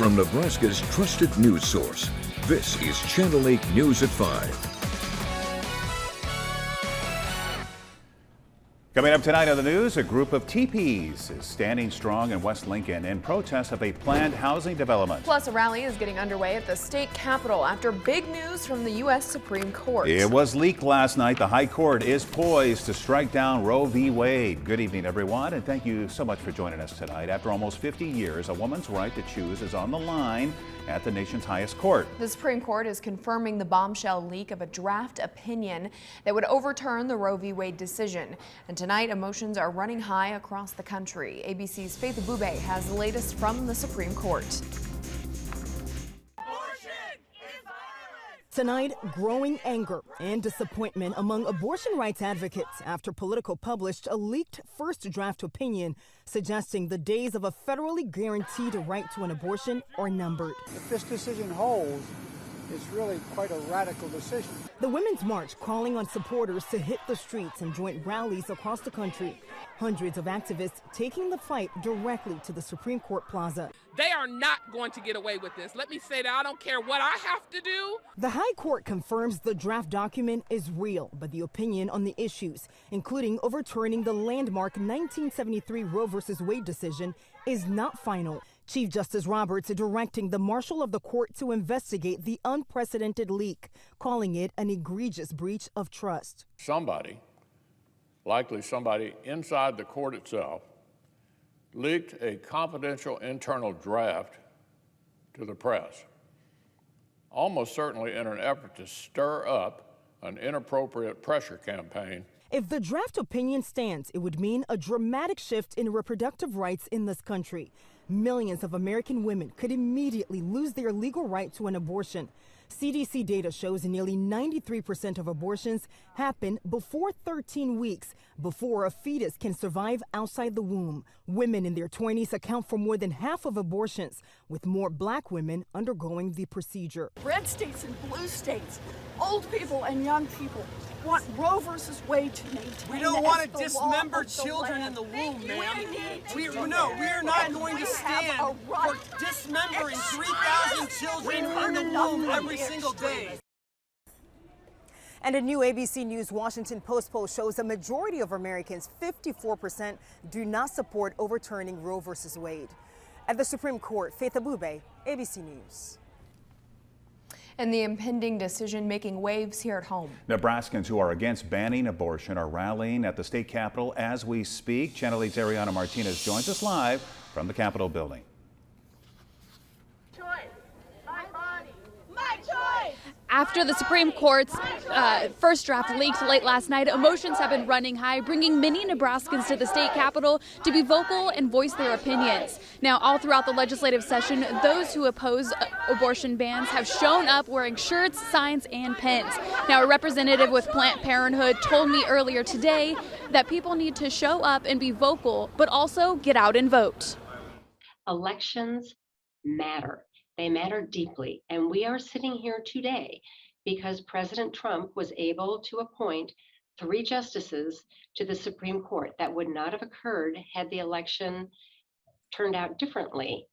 From Nebraska's trusted news source, this is Channel 8 News at 5. Coming up tonight on the news, a group of teepees is standing strong in West Lincoln in protest of a planned housing development. Plus, a rally is getting underway at the state capitol after big news from the U.S. Supreme Court. It was leaked last night. The High Court is poised to strike down Roe v. Wade. Good evening, everyone, and thank you so much for joining us tonight. After almost 50 years, a woman's right to choose is on the line at the nation's highest court. The Supreme Court is confirming the bombshell leak of a draft opinion that would overturn the Roe v. Wade decision. And tonight, emotions are running high across the country. ABC's Faith Abube has the latest from the Supreme Court. Tonight, growing anger and disappointment among abortion rights advocates after Politico published a leaked first draft opinion suggesting the days of a federally guaranteed right to an abortion are numbered. If this decision holds, it's really quite a radical decision. The Women's March calling on supporters to hit the streets and joint rallies across the country. Hundreds of activists taking the fight directly to the Supreme Court Plaza. They are not going to get away with this. Let me say that I don't care what I have to do. The High Court confirms the draft document is real, but the opinion on the issues, including overturning the landmark 1973 Roe v. Wade decision, is not final. Chief Justice Roberts directing the Marshal of the Court to investigate the unprecedented leak, calling it an egregious breach of trust. Somebody, likely somebody inside the court itself, leaked a confidential internal draft to the press, almost certainly in an effort to stir up an inappropriate pressure campaign. If the draft opinion stands, it would mean a dramatic shift in reproductive rights in this country. Millions of American women could immediately lose their legal right to an abortion. CDC data shows nearly 93% of abortions happen before 13 weeks, before a fetus can survive outside the womb. Women in their 20s account for more than half of abortions, with more black women undergoing the procedure. Red states and blue states, old people and young people want Roe versus Wade to maintain. We don't want to dismember children in the womb, ma'am. We're not going to stand for dismembering 3,000 children in the womb every single day. And a new ABC News Washington Post poll shows a majority of Americans, 54%, do not support overturning Roe versus Wade. At the Supreme Court, Faith Abube, ABC News. And the impending decision making waves here at home. Nebraskans who are against banning abortion are rallying at the state capitol as we speak. Channel 8's Ariana Martinez joins us live from the Capitol building. After the Supreme Court's first draft leaked late last night, emotions have been running high, bringing many Nebraskans to the state capitol to be vocal and voice their opinions. Now, all throughout the legislative session, those who oppose abortion bans have shown up wearing shirts, signs, and pens. Now, a representative with Planned Parenthood told me earlier today that people need to show up and be vocal, but also get out and vote. Elections matter. They matter deeply, and we are sitting here today because President Trump was able to appoint 3 justices to the Supreme Court. That would not have occurred had the election turned out differently.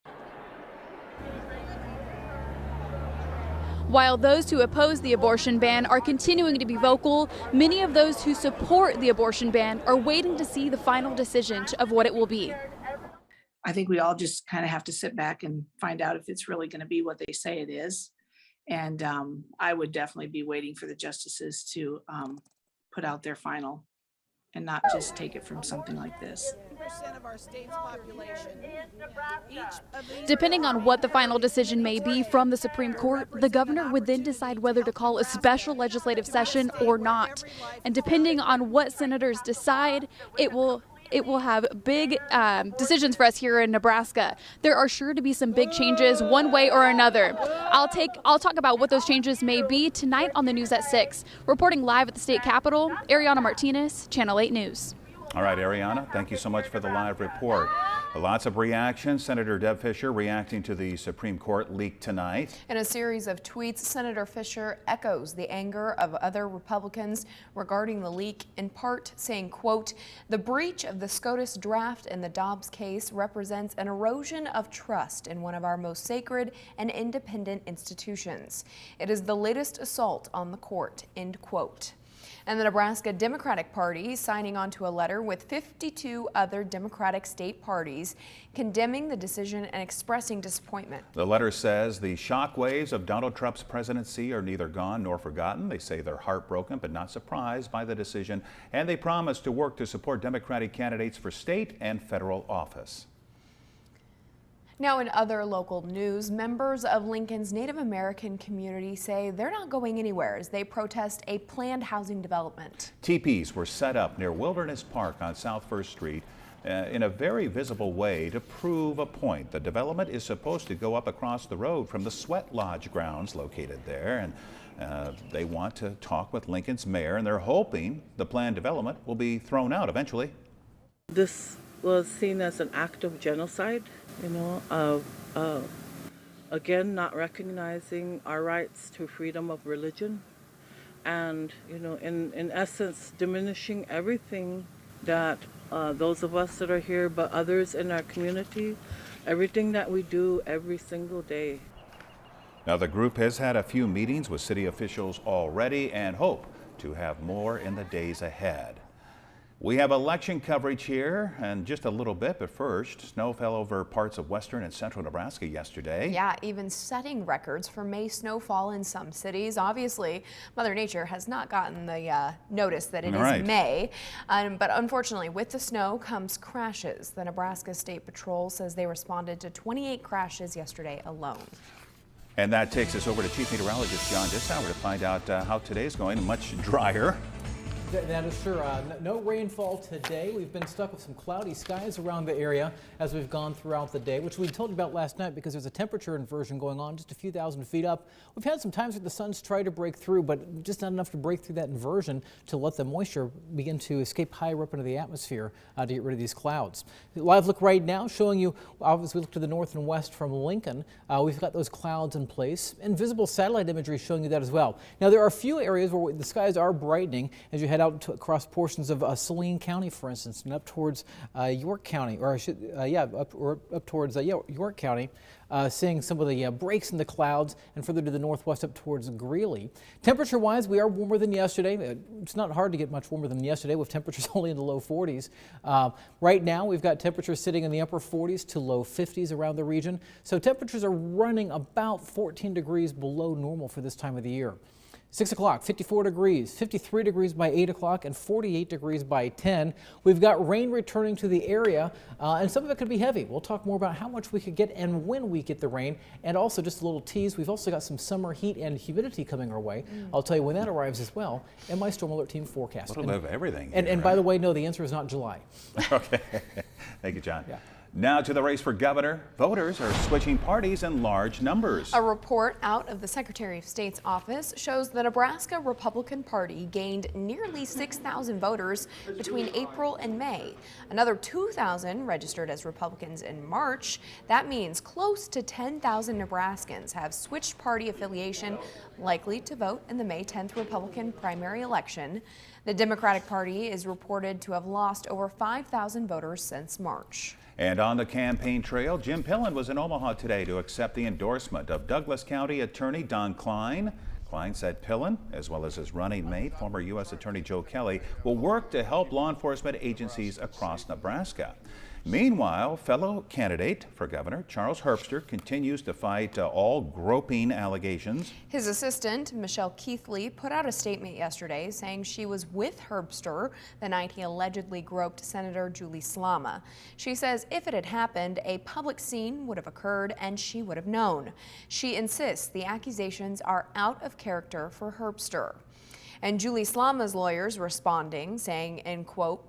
While those who oppose the abortion ban are continuing to be vocal, many of those who support the abortion ban are waiting to see the final decision of what it will be. I think we all just kind of have to sit back and find out if it's really going to be what they say it is. And I would definitely be waiting for the justices to put out their final and not just take it from something like this. Of our state's population. Depending on what the final decision may be from the Supreme Court, the governor would then decide whether to call a special legislative session or not. And depending on what senators decide, it will have big decisions for us here in Nebraska. There are sure to be some big changes one way or another. I'll talk about what those changes may be tonight on the news at 6. Reporting live at the state capitol, Ariana Martinez, Channel 8 News. All right, Ariana, thank you so much for the live report. Lots of reaction. Senator Deb Fischer reacting to the Supreme Court leak tonight. In a series of tweets, Senator Fischer echoes the anger of other Republicans regarding the leak, in part saying, quote, "The breach of the SCOTUS draft in the Dobbs case represents an erosion of trust in one of our most sacred and independent institutions. It is the latest assault on the court," end quote. And the Nebraska Democratic Party signing onto a letter with 52 other Democratic state parties condemning the decision and expressing disappointment. The letter says the shockwaves of Donald Trump's presidency are neither gone nor forgotten. They say they're heartbroken but not surprised by the decision, and they promise to work to support Democratic candidates for state and federal office. Now, in other local news, members of Lincoln's Native American community say they're not going anywhere as they protest a planned housing development. Teepees were set up near Wilderness Park on South First Street in a very visible way to prove a point. The development is supposed to go up across the road from the Sweat Lodge grounds located there, and they want to talk with Lincoln's mayor, and they're hoping the planned development will be thrown out eventually. This was seen as an act of genocide, of again not recognizing our rights to freedom of religion, and in essence diminishing everything that those of us that are here, but others in our community, everything that we do every single day. Now, the group has had a few meetings with city officials already and hope to have more in the days ahead. We have election coverage here in just a little bit, but first, snow fell over parts of western and central Nebraska yesterday. Yeah, even setting records for May snowfall in some cities. Obviously, Mother Nature has not gotten the notice that it is May, but unfortunately, with the snow comes crashes. The Nebraska State Patrol says they responded to 28 crashes yesterday alone. And that takes us over to Chief Meteorologist John Dissauer to find out how today's going. Much drier. That is sure. No rainfall today. We've been stuck with some cloudy skies around the area as we've gone throughout the day, which we told you about last night because there's a temperature inversion going on just a few thousand feet up. We've had some times where the sun's tried to break through, but just not enough to break through that inversion to let the moisture begin to escape higher up into the atmosphere to get rid of these clouds. Live look right now showing you, as we look to the north and west from Lincoln, we've got those clouds in place, and visible satellite imagery showing you that as well. Now, there are a few areas where the skies are brightening as you head out across portions of Saline County, for instance, and up towards York County, or up towards York County, seeing some of the breaks in the clouds, and further to the northwest up towards Greeley. Temperature-wise, we are warmer than yesterday. It's not hard to get much warmer than yesterday with temperatures only in the low 40s. Right now, we've got temperatures sitting in the upper 40s to low 50s around the region. So temperatures are running about 14 degrees below normal for this time of the year. 6 o'clock, 54 degrees, 53 degrees by 8 o'clock, and 48 degrees by 10. We've got rain returning to the area, and some of it could be heavy. We'll talk more about how much we could get and when we get the rain, and also just a little tease, we've also got some summer heat and humidity coming our way. I'll tell you when that arrives as well in my Storm Alert Team forecast. A little bit of everything. And by the way, no, the answer is not July. Okay. Thank you, John. Yeah. Now to the race for governor. Voters are switching parties in large numbers. A report out of the Secretary of State's office shows the Nebraska Republican Party gained nearly 6,000 voters between April and May. Another 2,000 registered as Republicans in March. That means close to 10,000 Nebraskans have switched party affiliation, likely to vote in the May 10th Republican primary election. The Democratic Party is reported to have lost over 5,000 voters since March. And on the campaign trail, Jim Pillen was in Omaha today to accept the endorsement of Douglas County Attorney Don Klein. Klein said Pillen, as well as his running mate, former U.S. Attorney Joe Kelly, will work to help law enforcement agencies across Nebraska. Meanwhile, fellow candidate for governor Charles Herbster continues to fight all groping allegations. His assistant, Michelle Keithley, put out a statement yesterday saying she was with Herbster the night he allegedly groped Senator Julie Slama. She says if it had happened, a public scene would have occurred and she would have known. She insists the accusations are out of character for Herbster. And Julie Slama's lawyers responding, saying, in quote,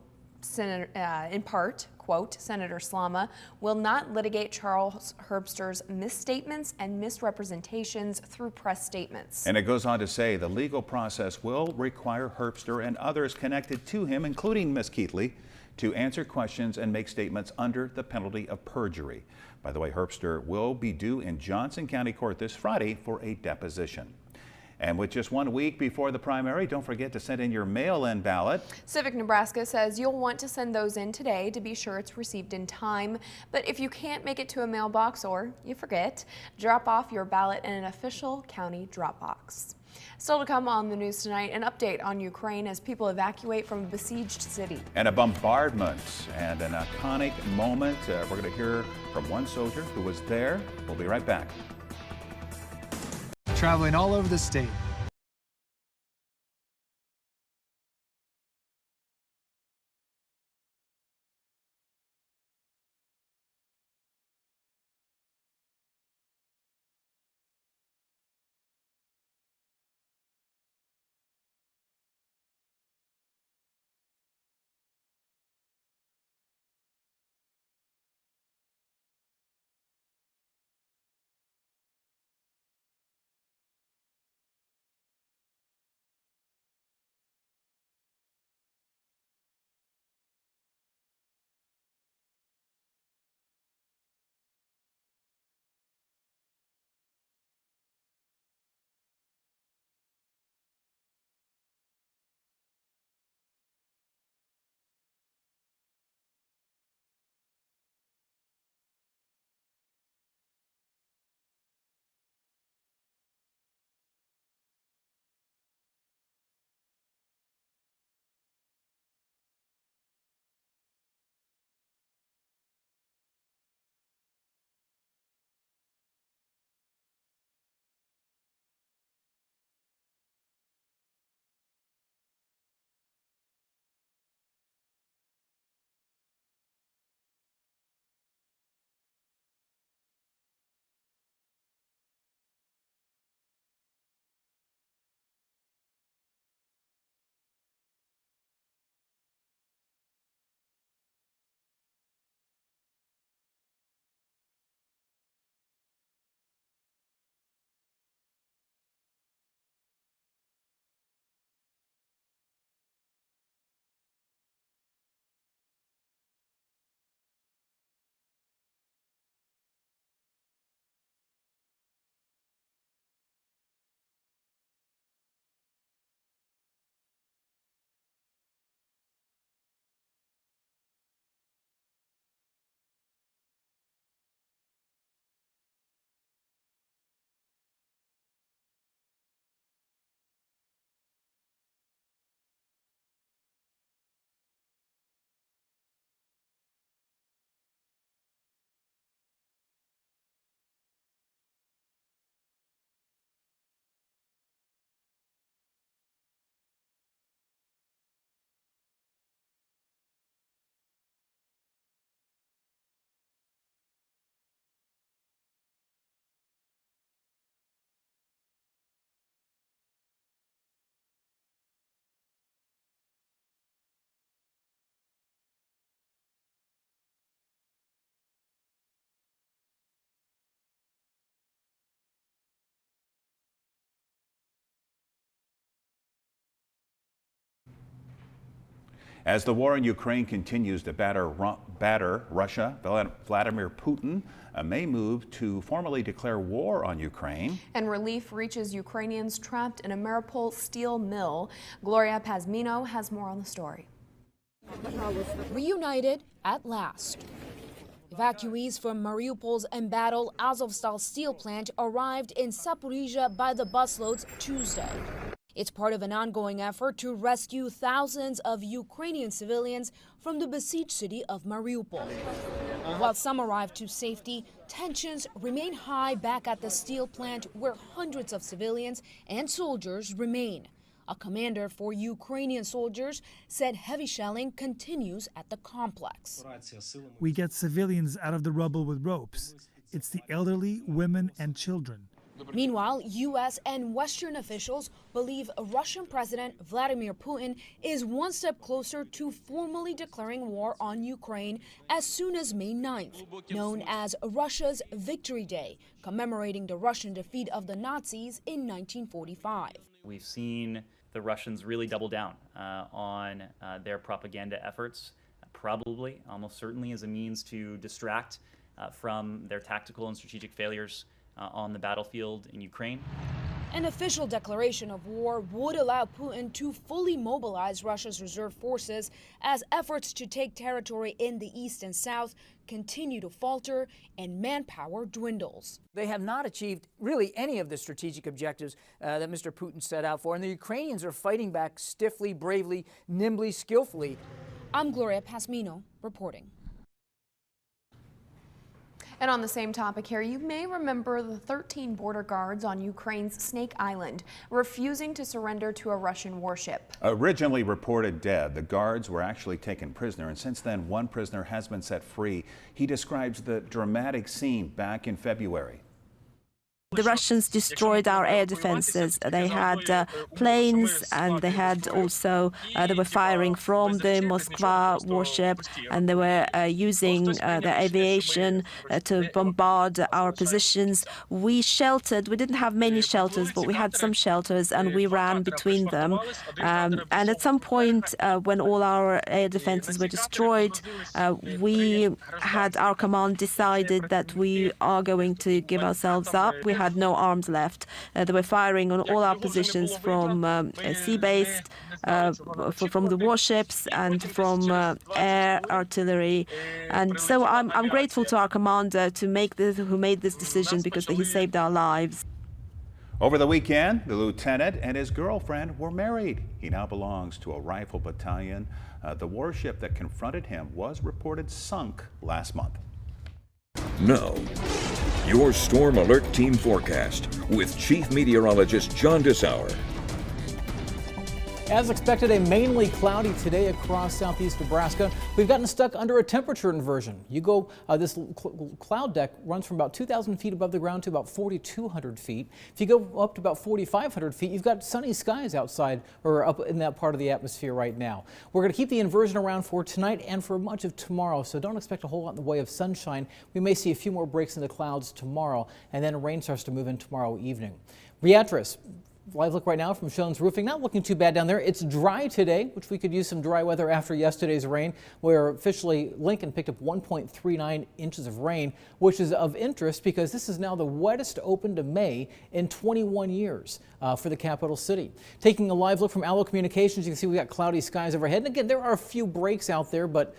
in part, quote, Senator Slama will not litigate Charles Herbster's misstatements and misrepresentations through press statements. And it goes on to say the legal process will require Herbster and others connected to him, including Ms. Keithley, to answer questions and make statements under the penalty of perjury. By the way, Herbster will be due in Johnson County Court this Friday for a deposition. And with just 1 week before the primary, don't forget to send in your mail-in ballot. Civic Nebraska says you'll want to send those in today to be sure it's received in time. But if you can't make it to a mailbox or you forget, drop off your ballot in an official county drop box. Still to come on the news tonight, an update on Ukraine as people evacuate from a besieged city. And a bombardment and an iconic moment. We're going to hear from one soldier who was there. We'll be right back. Traveling all over the state. As the war in Ukraine continues to batter Russia, Vladimir Putin may move to formally declare war on Ukraine. And relief reaches Ukrainians trapped in a Mariupol steel mill. Gloria Pazmino has more on the story. Reunited at last. Evacuees from Mariupol's embattled Azovstal steel plant arrived in Zaporizhzhia by the busloads Tuesday. It's part of an ongoing effort to rescue thousands of Ukrainian civilians from the besieged city of Mariupol. While some arrived to safety, tensions remain high back at the steel plant where hundreds of civilians and soldiers remain. A commander for Ukrainian soldiers said heavy shelling continues at the complex. We get civilians out of the rubble with ropes. It's the elderly, women, and children. Meanwhile, U.S. and Western officials believe Russian President Vladimir Putin is one step closer to formally declaring war on Ukraine as soon as May 9th, known as Russia's Victory Day, commemorating the Russian defeat of the Nazis in 1945. We've seen the Russians really double down on their propaganda efforts, probably, almost certainly, as a means to distract from their tactical and strategic failures on the battlefield in Ukraine. An official declaration of war would allow Putin to fully mobilize Russia's reserve forces as efforts to take territory in the east and south continue to falter and manpower dwindles. They have not achieved really any of the strategic objectives that Mr. Putin set out for, and the Ukrainians are fighting back stiffly, bravely, nimbly, skillfully. I'm Gloria Pasmino reporting. And on the same topic here, you may remember the 13 border guards on Ukraine's Snake Island refusing to surrender to a Russian warship. Originally reported dead, the guards were actually taken prisoner, and since then one prisoner has been set free. He describes the dramatic scene back in February. The Russians destroyed our air defenses. They had planes, and they had also, they were firing from the Moskva warship, and they were using their aviation to bombard our positions. We sheltered. We didn't have many shelters, but we had some shelters, and we ran between them. And at some point, when all our air defenses were destroyed, our command decided that we are going to give ourselves up. We had no arms left. They were firing on all our positions from sea-based, from the warships, and from air artillery. And so I'm grateful to our commander who made this decision, because he saved our lives. Over the weekend, the lieutenant and his girlfriend were married. He now belongs to a rifle battalion. The warship that confronted him was reported sunk last month. Now, your Storm Alert Team forecast with Chief Meteorologist John Dessauer. As expected, a mainly cloudy today across southeast Nebraska. We've gotten stuck under a temperature inversion. This cloud deck runs from about 2,000 feet above the ground to about 4,200 feet. If you go up to about 4,500 feet, you've got sunny skies outside or up in that part of the atmosphere right now. We're going to keep the inversion around for tonight and for much of tomorrow, so don't expect a whole lot in the way of sunshine. We may see a few more breaks in the clouds tomorrow, and then rain starts to move in tomorrow evening. Beatrice. Live look right now from Schoen's Roofing. Not looking too bad down there. It's dry today, which we could use some dry weather after yesterday's rain, where officially Lincoln picked up 1.39 inches of rain, which is of interest because this is now the wettest open to May in 21 years for the capital city. Taking a live look from Allo Communications, you can see we got cloudy skies overhead. And again, there are a few breaks out there, but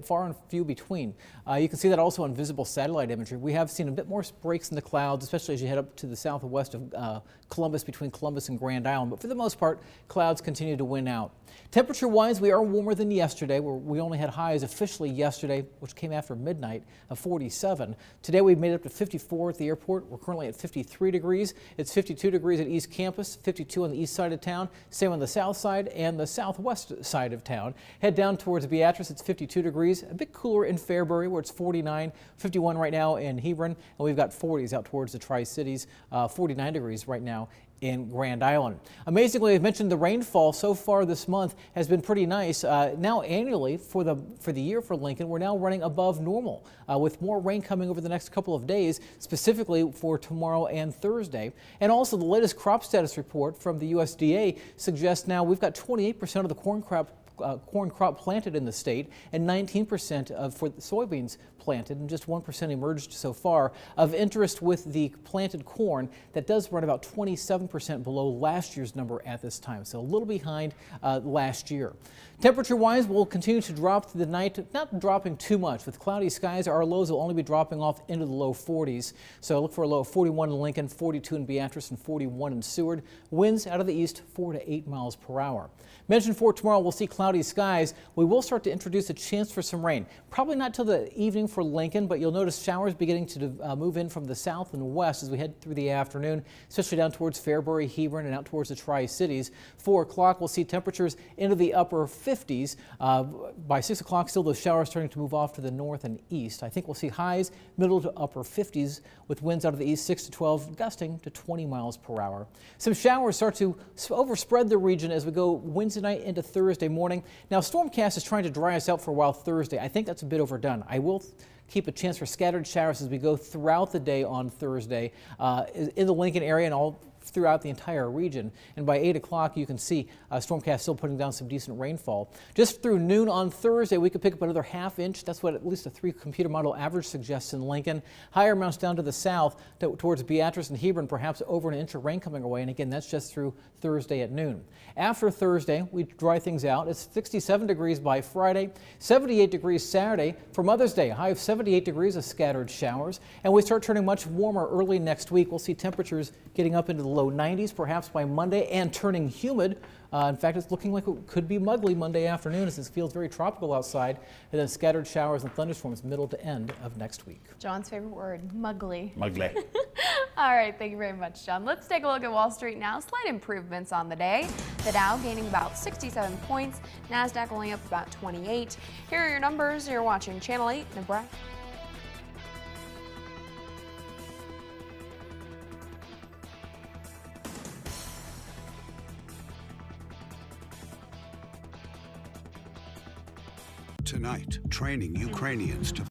far and few between. You can see that also on visible satellite imagery. We have seen a bit more breaks in the clouds, especially as you head up to the southwest of Columbus, between Columbus and Grand Island. But for the most part, clouds continue to win out. Temperature-wise, we are warmer than yesterday, where we only had highs officially yesterday, which came after midnight, of 47. Today, we've made it up to 54 at the airport. We're currently at 53 degrees. It's 52 degrees at East Campus, 52 on the east side of town, same on the south side and the southwest side of town. Head down towards Beatrice, it's 52 degrees. A bit cooler in Fairbury, where it's 49, 51 right now in Hebron, and we've got 40s out towards the Tri-Cities, 49 degrees right now in Grand Island. Amazingly, I've mentioned the rainfall so far this month has been pretty nice. Now annually for the year for Lincoln, we're now running above normal with more rain coming over the next couple of days, specifically for tomorrow and Thursday. And also the latest crop status report from the USDA suggests now we've got 28% of the corn crop planted in the state and 19% for the soybeans planted, and just 1% emerged so far. Of interest with the planted corn, that does run about 27% below last year's number at this time, so a little behind last year. Temperature-wise, we'll continue to drop through the night, not dropping too much. With cloudy skies, our lows will only be dropping off into the low 40s. So look for a low of 41 in Lincoln, 42 in Beatrice, and 41 in Seward. Winds out of the east, 4 to 8 miles per hour. Mentioned for tomorrow, we'll see cloudy skies. We will start to introduce a chance for some rain. Probably not till the evening for Lincoln, but you'll notice showers beginning to move in from the south and west as we head through the afternoon, especially down towards Fairbury, Hebron, and out towards the Tri-Cities. 4 o'clock, we'll see temperatures into the upper 50s. By 6 o'clock, still those showers starting to move off to the north and east. I think we'll see highs middle to upper 50s with winds out of the east 6 to 12, gusting to 20 miles per hour. Some showers start to overspread the region as we go Wednesday night into Thursday morning. Now, Stormcast is trying to dry us out for a while Thursday. I think that's a bit overdone. I will keep a chance for scattered showers as we go throughout the day on Thursday in the Lincoln area and all throughout the entire region. And by 8 o'clock, you can see Stormcast still putting down some decent rainfall. Just through noon on Thursday, we could pick up another ½ inch. That's what at least a 3-computer model average suggests in Lincoln. Higher amounts down to the south towards Beatrice and Hebron, perhaps over an inch of rain coming our way. And again, that's just through Thursday at noon. After Thursday, we dry things out. It's 67 degrees by Friday, 78 degrees Saturday. For Mother's Day, a high of 78 degrees of scattered showers. And we start turning much warmer early next week. We'll see temperatures getting up into the low 90s perhaps by Monday and turning humid. In fact, it's looking like it could be muggy Monday afternoon as it feels very tropical outside, and then scattered showers and thunderstorms middle to end of next week. John's favorite word, mugly. Mugly. All right, thank you very much, John. Let's take a look at Wall Street now. Slight improvements on the day. The Dow gaining about 67 points, NASDAQ only up about 28. Here are your numbers. You're watching Channel 8, Nebraska. Tonight, training Ukrainians to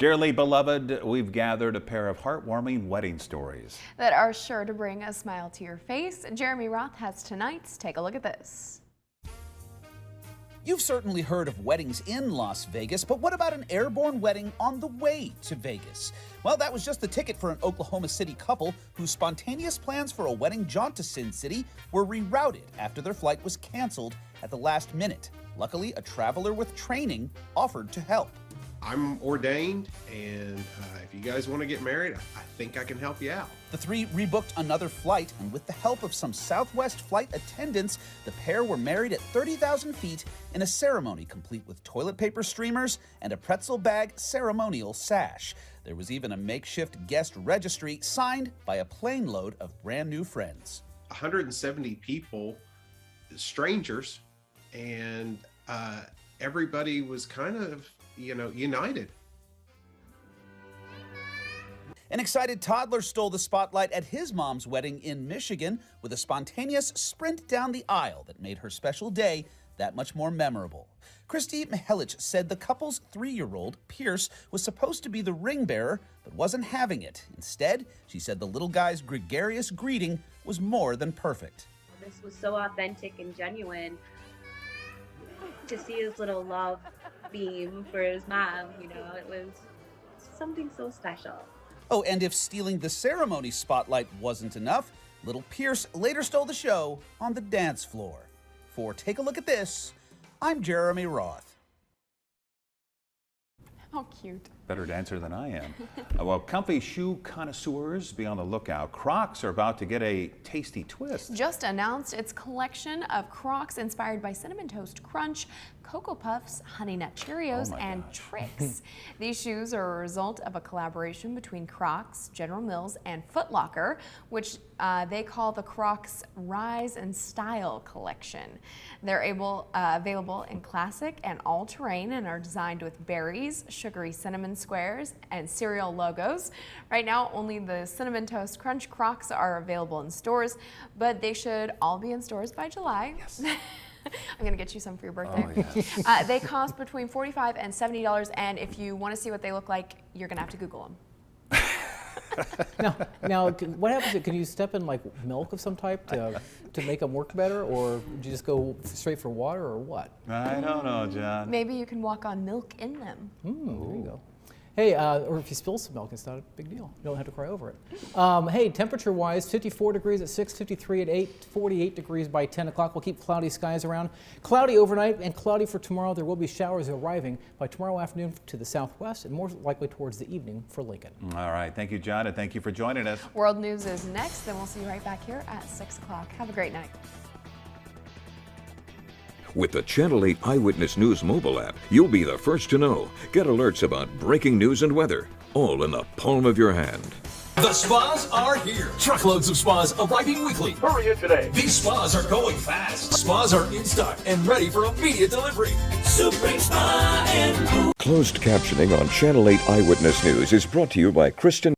Dearly beloved, we've gathered a pair of heartwarming wedding stories that are sure to bring a smile to your face. Jeremy Roth has tonight's. Take a look at this. You've certainly heard of weddings in Las Vegas, but what about an airborne wedding on the way to Vegas? Well, that was just the ticket for an Oklahoma City couple whose spontaneous plans for a wedding jaunt to Sin City were rerouted after their flight was canceled at the last minute. Luckily, a traveler with training offered to help. I'm ordained, and if you guys want to get married, I think I can help you out. The three rebooked another flight, and with the help of some Southwest flight attendants, the pair were married at 30,000 feet in a ceremony complete with toilet paper streamers and a pretzel bag ceremonial sash. There was even a makeshift guest registry signed by a plane load of brand new friends. 170 people, strangers, and everybody was kind of, united. An excited toddler stole the spotlight at his mom's wedding in Michigan with a spontaneous sprint down the aisle that made her special day that much more memorable. Christy Mihelich said the couple's 3-year-old, Pierce, was supposed to be the ring bearer, but wasn't having it. Instead, she said the little guy's gregarious greeting was more than perfect. This was so authentic and genuine to see his little love beam for his mom, it was something so special. Oh, and if stealing the ceremony spotlight wasn't enough, little Pierce later stole the show on the dance floor. For Take a Look at This, I'm Jeremy Roth. How cute. Better dancer than I am. Well, comfy shoe connoisseurs, be on the lookout. Crocs are about to get a tasty twist. Just announced its collection of Crocs inspired by Cinnamon Toast Crunch, Cocoa Puffs, Honey Nut Cheerios, and Trix. These shoes are a result of a collaboration between Crocs, General Mills, and Foot Locker, which they call the Crocs Rise and Style collection. They're available in classic and all-terrain and are designed with berries, sugary cinnamon squares, and cereal logos. Right now, only the Cinnamon Toast Crunch Crocs are available in stores, but they should all be in stores by July. Yes. I'm going to get you some for your birthday. Oh, yes. They cost between $45 and $70, and if you want to see what they look like, you're going to have to Google them. Now, what happens? Can you step in like milk of some type to make them work better, or do you just go straight for water, or what? I don't know, John. Maybe you can walk on milk in them. There you go. Hey, or if you spill some milk, it's not a big deal. You don't have to cry over it. Hey, temperature-wise, 54 degrees at 6, 53 at 8, 48 degrees by 10 o'clock. We'll keep cloudy skies around. Cloudy overnight and cloudy for tomorrow. There will be showers arriving by tomorrow afternoon to the southwest and more likely towards the evening for Lincoln. All right. Thank you, John, and thank you for joining us. World News is next, and we'll see you right back here at 6 o'clock. Have a great night. With the Channel 8 Eyewitness News mobile app, you'll be the first to know. Get alerts about breaking news and weather, all in the palm of your hand. The spas are here. Truckloads of spas arriving weekly. Hurry in today. These spas are going fast. Spas are in stock and ready for immediate delivery. Supreme Spa and Pool. Closed captioning on Channel 8 Eyewitness News is brought to you by Kristen